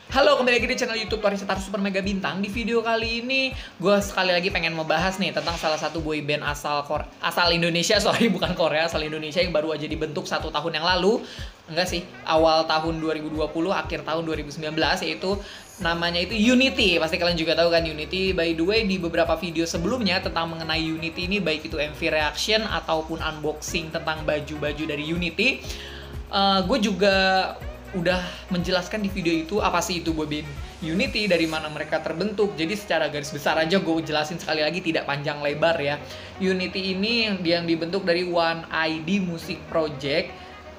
Halo, kembali lagi di channel YouTube Tori Setar Super Mega Bintang. Di video kali ini, gue sekali lagi pengen membahas nih tentang salah satu boyband asal Indonesia, bukan Korea, asal Indonesia yang baru aja dibentuk 1 tahun yang lalu. Enggak sih, awal tahun 2020, akhir tahun 2019, yaitu namanya itu Unity. Pasti kalian juga tahu kan Unity. By the way, di beberapa video sebelumnya tentang mengenai Unity ini, baik itu MV reaction ataupun unboxing tentang baju-baju dari Unity, gue juga udah menjelaskan di video itu apa sih itu boyband Unity, dari mana mereka terbentuk. Jadi secara garis besar aja gue jelasin sekali lagi, tidak panjang lebar ya. Unity ini yang dibentuk dari One ID Music Project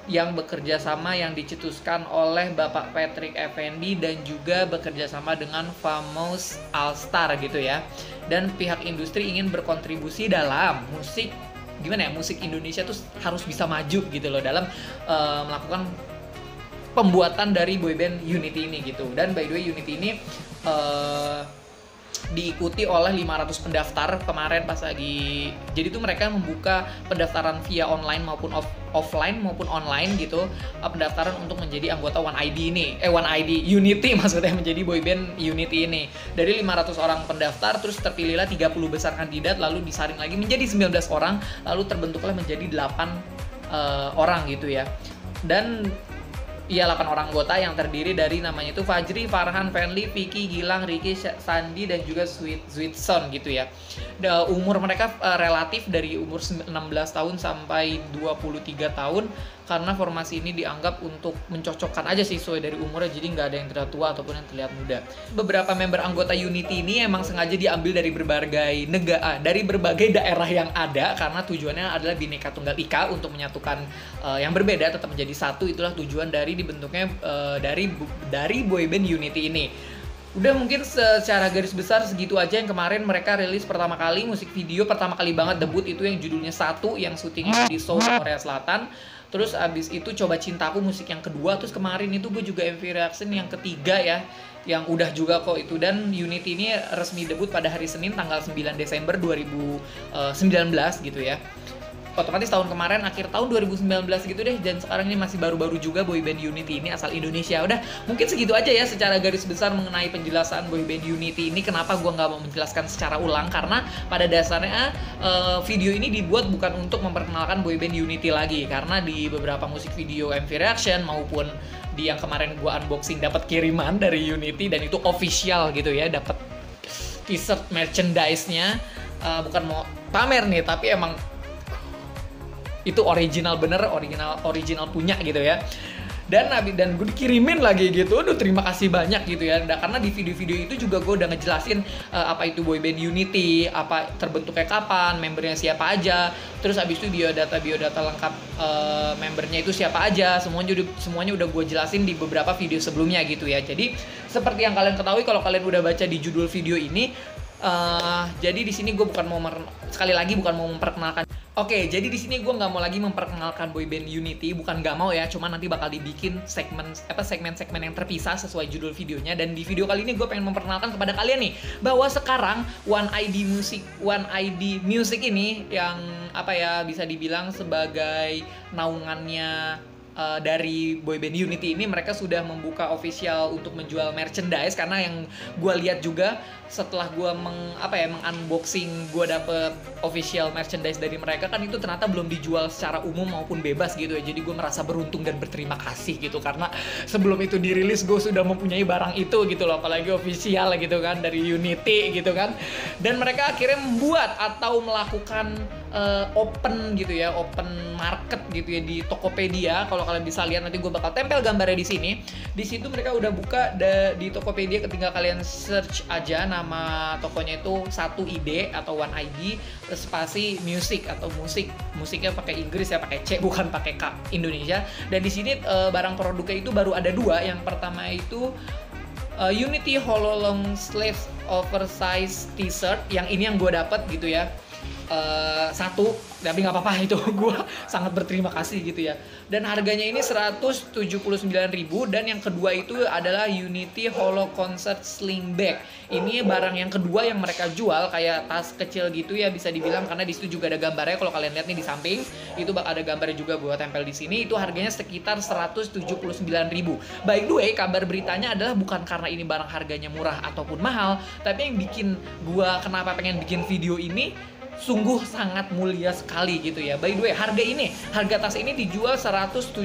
yang bekerja sama, yang dicetuskan oleh Bapak Patrick Effendi dan juga bekerja sama dengan Famous All Star gitu ya. Dan pihak industri ingin berkontribusi dalam musik, gimana ya, musik Indonesia tuh harus bisa maju gitu loh dalam melakukan pembuatan dari boyband Unity ini gitu. Dan by the way, Unity ini diikuti oleh 500 pendaftar kemarin pas lagi. Jadi tuh mereka membuka pendaftaran via online maupun offline maupun online gitu, pendaftaran untuk menjadi anggota One ID ini. One ID Unity maksudnya, menjadi boyband Unity ini. Dari 500 orang pendaftar, terus terpilihlah 30 besar kandidat, lalu disaring lagi menjadi 19 orang, lalu terbentuklah menjadi 8 orang gitu ya. Dan 8 orang anggota yang terdiri dari namanya itu Fajri, Farhan, Fenly, Vicky, Gilang, Ricky, Sandi, dan juga Sweetson gitu ya. Umur mereka relatif dari umur 16 tahun sampai 23 tahun, karena formasi ini dianggap untuk mencocokkan aja sih sesuai dari umurnya, jadi nggak ada yang terlihat tua ataupun yang terlihat muda. Beberapa member anggota Unity ini emang sengaja diambil dari berbagai negara, dari berbagai daerah yang ada, karena tujuannya adalah Bhinneka Tunggal Ika, untuk menyatukan yang berbeda tetap menjadi satu. Itulah tujuan dari dibentuknya dari boyband Unity ini. Udah, mungkin secara garis besar segitu aja. Yang kemarin mereka rilis pertama kali musik video, pertama kali banget debut itu yang judulnya Satu, yang syutingnya di Seoul, Korea Selatan. Terus abis itu Coba Cintaku musik yang kedua. Terus kemarin itu gue juga MV reaction yang ketiga ya, yang udah juga kok itu. Dan Unity ini resmi debut pada hari Senin tanggal 9 Desember 2019 gitu ya. Otomatis tahun kemarin, akhir tahun 2019 gitu deh. Dan sekarang ini masih baru-baru juga boyband Unity ini asal Indonesia. Udah, mungkin segitu aja ya secara garis besar mengenai penjelasan boyband Unity ini. Kenapa gue nggak mau menjelaskan secara ulang, karena pada dasarnya video ini dibuat bukan untuk memperkenalkan boyband Unity lagi. Karena di beberapa musik video MV reaction maupun di yang kemarin gue unboxing dapat kiriman dari Unity, dan itu official gitu ya, dapat t-shirt merchandise-nya. Bukan mau pamer nih, tapi emang itu original bener, original punya gitu ya. Dan gue dikirimin lagi gitu. Aduh, terima kasih banyak gitu ya. Karena di video-video itu juga gue udah ngejelasin apa itu boyband Unity, apa terbentuknya kapan, membernya siapa aja, terus abis itu biodata lengkap membernya itu siapa aja, semuanya udah gue jelasin di beberapa video sebelumnya gitu ya. Jadi seperti yang kalian ketahui kalau kalian udah baca di judul video ini, jadi di sini gue bukan mau memperkenalkan. Oke, jadi di sini gue nggak mau lagi memperkenalkan boyband Unity, bukan nggak mau ya, cuma nanti bakal dibikin segmen-segmen yang terpisah sesuai judul videonya. Dan di video kali ini gue pengen memperkenalkan kepada kalian nih, bahwa sekarang One ID Music ini yang bisa dibilang sebagai naungannya dari boyband Unity ini, mereka sudah membuka official untuk menjual merchandise. Karena yang gue lihat juga setelah gue mengunboxing, gue dapet official merchandise dari mereka kan, itu ternyata belum dijual secara umum maupun bebas gitu ya. Jadi gue merasa beruntung dan berterima kasih gitu, karena sebelum itu dirilis gue sudah mempunyai barang itu gitu loh, apalagi official gitu kan dari Unity gitu kan. Dan mereka akhirnya membuat atau melakukan open market gitu ya di Tokopedia. Kalau kalian bisa lihat, nanti gue bakal tempel gambarnya di sini. Di situ mereka udah buka di Tokopedia, ketika kalian search aja nama tokonya itu Satu ID atau One ID spasi music atau musiknya pakai Inggris ya, pakai C bukan pakai K Indonesia. Dan di sini barang produknya itu baru ada 2. Yang pertama itu Unity Hollow Long Sleeve Oversize T-shirt, yang ini yang gue dapet gitu ya. satu, tapi nggak apa-apa itu gue sangat berterima kasih gitu ya. Dan harganya ini 179.000, dan yang kedua itu adalah Unity Holo Concert Sling Bag. Ini barang yang kedua yang mereka jual, kayak tas kecil gitu ya bisa dibilang, karena di situ juga ada gambarnya. Kalau kalian lihat nih di samping itu bakal ada gambarnya juga, gue tempel di sini. Itu harganya sekitar 179.000. By the way, kabar beritanya adalah bukan karena ini barang harganya murah ataupun mahal, tapi yang bikin gue kenapa pengen bikin video ini sungguh sangat mulia sekali gitu ya. By the way, harga tas ini dijual 179.000.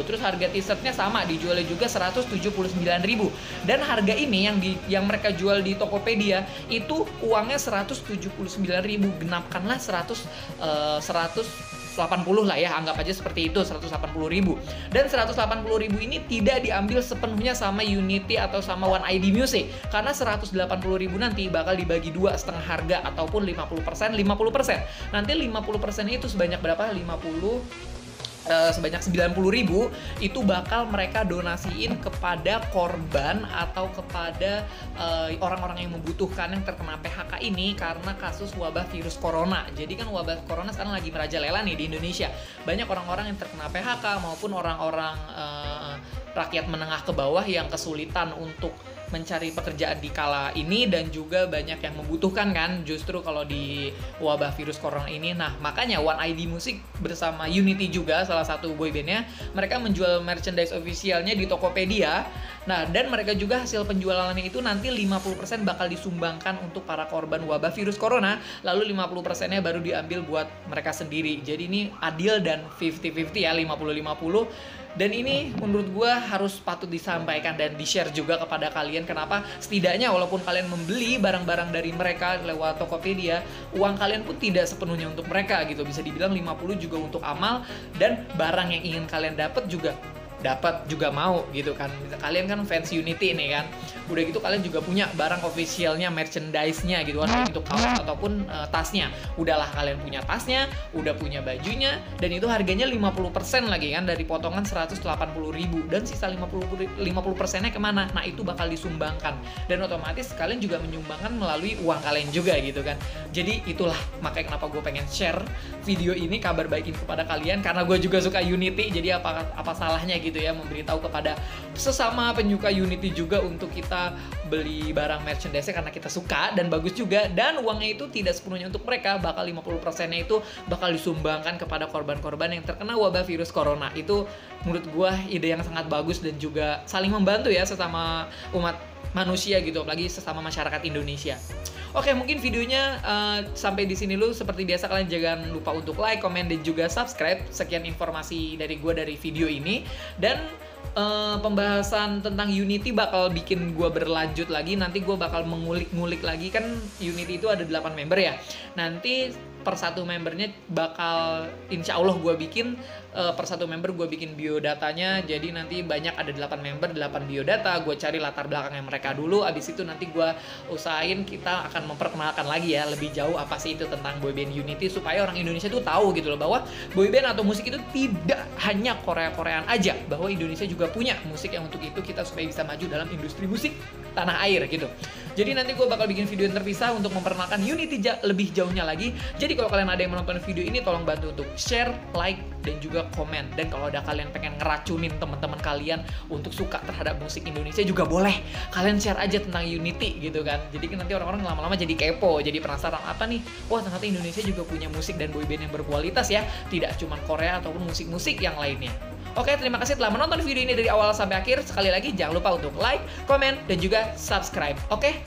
Terus harga t-shirtnya sama, dijualnya juga 179.000. Dan harga ini yang mereka jual di Tokopedia itu uangnya 179.000, genapkanlah 180 lah ya, anggap aja seperti itu, 180.000. Dan 180.000 ini tidak diambil sepenuhnya sama Unity atau sama One ID Music, karena 180.000 nanti bakal dibagi dua, setengah harga ataupun 50%. Nanti 50% itu sebanyak berapa? Sebanyak 90.000 itu bakal mereka donasiin kepada korban atau kepada orang-orang yang membutuhkan yang terkena PHK ini karena kasus wabah virus corona. Jadi kan wabah corona sekarang lagi merajalela nih di Indonesia. Banyak orang-orang yang terkena PHK maupun orang-orang rakyat menengah ke bawah yang kesulitan untuk mencari pekerjaan di kala ini, dan juga banyak yang membutuhkan kan justru kalau di wabah virus corona ini. Nah, makanya One ID Music bersama Unity juga, salah satu boybandnya, mereka menjual merchandise officialnya di Tokopedia. Nah, dan mereka juga hasil penjualannya itu nanti 50% bakal disumbangkan untuk para korban wabah virus corona, lalu 50%-nya baru diambil buat mereka sendiri. Jadi ini adil dan 50-50 ya, 50-50. Dan ini menurut gue harus patut disampaikan dan di-share juga kepada kalian. Kenapa? Setidaknya walaupun kalian membeli barang-barang dari mereka lewat Tokopedia, uang kalian pun tidak sepenuhnya untuk mereka gitu. Bisa dibilang 50 juga untuk amal, dan barang yang ingin kalian dapat juga mau gitu kan. Kalian kan fans Unity nih kan, udah gitu kalian juga punya barang officialnya, merchandise-nya gitu kan, untuk kaos ataupun tasnya. Udahlah, kalian punya tasnya, udah punya bajunya, dan itu harganya 50% lagi kan dari potongan 180.000, dan sisa 50%-nya kemana? Nah, itu bakal disumbangkan, dan otomatis kalian juga menyumbangkan melalui uang kalian juga gitu kan. Jadi itulah makanya kenapa gue pengen share video ini, kabar baik ini kepada kalian, karena gue juga suka Unity. Jadi apa salahnya gitu ya memberitahu kepada sesama penyuka Unity juga untuk kita beli barang merchandise karena kita suka dan bagus juga, dan uangnya itu tidak sepenuhnya untuk mereka, bakal 50%-nya itu bakal disumbangkan kepada korban-korban yang terkena wabah virus corona. Itu menurut gua ide yang sangat bagus dan juga saling membantu ya sesama umat manusia gitu, apalagi sesama masyarakat Indonesia. Oke, mungkin videonya sampai di sini dulu. Seperti biasa, kalian jangan lupa untuk like, komen, dan juga subscribe. Sekian informasi dari gue dari video ini. Dan pembahasan tentang Unity bakal bikin gue berlanjut lagi. Nanti gue bakal mengulik-ngulik lagi. Kan Unity itu ada 8 member ya. Nanti per satu membernya bakal insya Allah gue bikin per satu member gue bikin biodatanya. Jadi nanti banyak ada 8 member, 8 biodata. Gue cari latar belakangnya mereka dulu. Abis itu nanti gue usahain kita akan memperkenalkan lagi ya lebih jauh apa sih itu tentang boyband Unity, supaya orang Indonesia tuh tahu gitu loh bahwa boyband atau musik itu tidak hanya Korea-Koreaan aja, bahwa Indonesia juga punya musik yang untuk itu kita supaya bisa maju dalam industri musik tanah air gitu. Jadi nanti gue bakal bikin video yang terpisah untuk memperkenalkan Unity lebih jauhnya lagi. Jadi kalau kalian ada yang menonton video ini, tolong bantu untuk share, like, dan juga komen. Dan kalau ada kalian pengen ngeracunin teman-teman kalian untuk suka terhadap musik Indonesia juga boleh. Kalian share aja tentang Unity gitu kan. Jadi nanti orang-orang lama-lama jadi kepo, jadi penasaran apa nih? Wah, ternyata Indonesia juga punya musik dan boyband yang berkualitas ya. Tidak cuma Korea ataupun musik-musik yang lainnya. Oke, terima kasih telah menonton video ini dari awal sampai akhir. Sekali lagi jangan lupa untuk like, komen, dan juga subscribe. Oke?